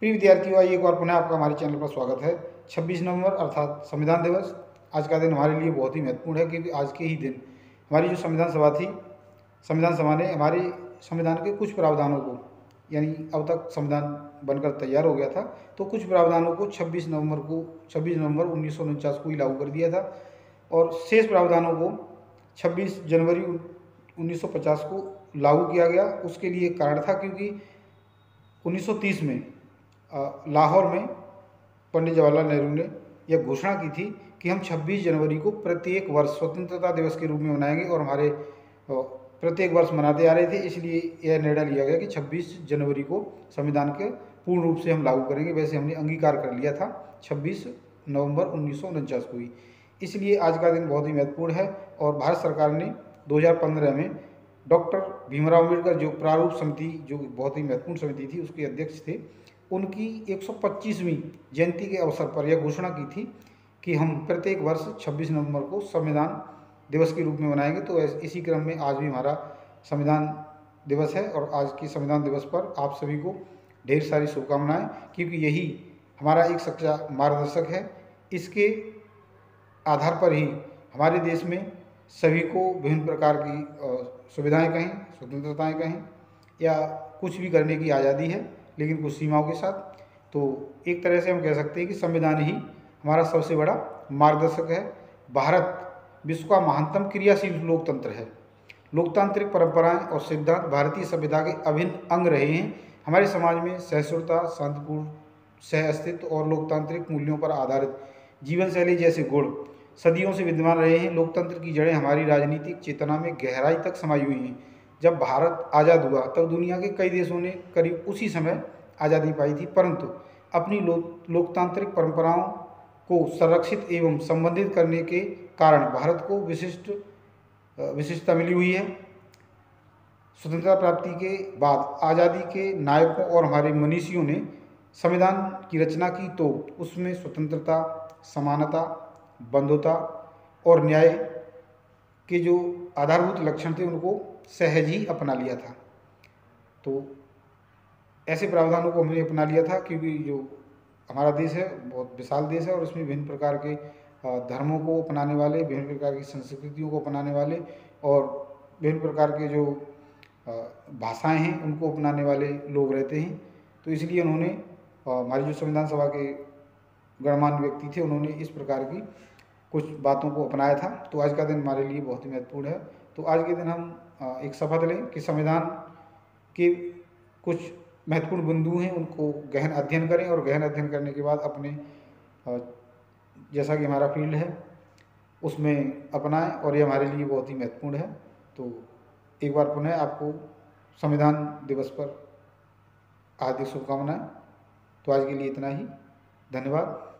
प्रिय विद्यार्थियों, आइए एक बार पुनः आपका हमारे चैनल पर स्वागत है। 26 नवंबर अर्थात संविधान दिवस। आज का दिन हमारे लिए बहुत ही महत्वपूर्ण है क्योंकि आज के ही दिन हमारी जो संविधान सभा थी, संविधान सभा ने हमारे संविधान के कुछ प्रावधानों को, यानी अब तक संविधान बनकर तैयार हो गया था, तो कुछ प्रावधानों को 26 नवंबर 1949 को ही लागू कर दिया था और शेष प्रावधानों को 26 जनवरी 1950 को लागू किया गया। उसके लिए एक कारण था क्योंकि 1930 में लाहौर में पंडित जवाहरलाल नेहरू ने यह घोषणा की थी कि हम 26 जनवरी को प्रत्येक वर्ष स्वतंत्रता दिवस के रूप में मनाएंगे और हमारे प्रत्येक वर्ष मनाते आ रहे थे। इसलिए यह निर्णय लिया गया कि 26 जनवरी को संविधान के पूर्ण रूप से हम लागू करेंगे। वैसे हमने अंगीकार कर लिया था 26 नवंबर 1949 को ही। इसलिए आज का दिन बहुत ही महत्वपूर्ण है और भारत सरकार ने 2015 में डॉक्टर भीमराव अम्बेडकर जो प्रारूप समिति, जो बहुत ही महत्वपूर्ण समिति थी, उसके अध्यक्ष थे, उनकी 125वीं जयंती के अवसर पर यह घोषणा की थी कि हम प्रत्येक वर्ष 26 नवंबर को संविधान दिवस के रूप में मनाएंगे। तो इसी क्रम में आज भी हमारा संविधान दिवस है और आज की संविधान दिवस पर आप सभी को ढेर सारी शुभकामनाएं, क्योंकि यही हमारा एक सच्चा मार्गदर्शक है। इसके आधार पर ही हमारे देश में सभी को विभिन्न प्रकार की सुविधाएं कहें, स्वतंत्रताएं कहें, या कुछ भी करने की आज़ादी है, लेकिन कुछ सीमाओं के साथ। तो एक तरह से हम कह सकते हैं कि संविधान ही हमारा सबसे बड़ा मार्गदर्शक है। भारत विश्व का महानतम क्रियाशील लोकतंत्र है। लोकतांत्रिक परंपराएं और सिद्धांत भारतीय सभ्यता के अभिन्न अंग रहे हैं। हमारे समाज में सहिष्णुता, शांतिपूर्ण सह अस्तित्व और लोकतांत्रिक मूल्यों पर आधारित जीवन शैली जैसे गुण सदियों से विद्यमान रहे हैं। लोकतंत्र की जड़ें हमारी राजनीतिक चेतना में गहराई तक समाई हुई हैं। जब भारत आज़ाद हुआ तब दुनिया के कई देशों ने करीब उसी समय आज़ादी पाई थी, परंतु अपनी लोकतांत्रिक परंपराओं को संरक्षित एवं संबंधित करने के कारण भारत को विशिष्टता मिली हुई है। स्वतंत्रता प्राप्ति के बाद आज़ादी के नायकों और हमारे मनीषियों ने संविधान की रचना की तो उसमें स्वतंत्रता, समानता, बंधुता और न्याय के जो आधारभूत लक्षण थे उनको सहज ही अपना लिया था। तो ऐसे प्रावधानों को हमने अपना लिया था क्योंकि जो हमारा देश है बहुत विशाल देश है और इसमें विभिन्न प्रकार के धर्मों को अपनाने वाले, विभिन्न प्रकार की संस्कृतियों को अपनाने वाले और विभिन्न प्रकार के जो भाषाएं हैं उनको अपनाने वाले लोग रहते हैं। तो इसलिए उन्होंने, हमारी जो संविधान सभा के गणमान्य व्यक्ति थे, उन्होंने इस प्रकार की कुछ बातों को अपनाया था। तो आज का दिन हमारे लिए बहुत ही महत्वपूर्ण है। तो आज के दिन हम एक शपथ लें कि संविधान के कुछ महत्वपूर्ण बिंदु हैं उनको गहन अध्ययन करें और गहन अध्ययन करने के बाद अपने जैसा कि हमारा फील्ड है उसमें अपनाएं और ये हमारे लिए बहुत ही महत्वपूर्ण है। तो एक बार पुनः आपको संविधान दिवस पर हार्दिक शुभकामनाएं। तो आज के लिए इतना ही। धन्यवाद।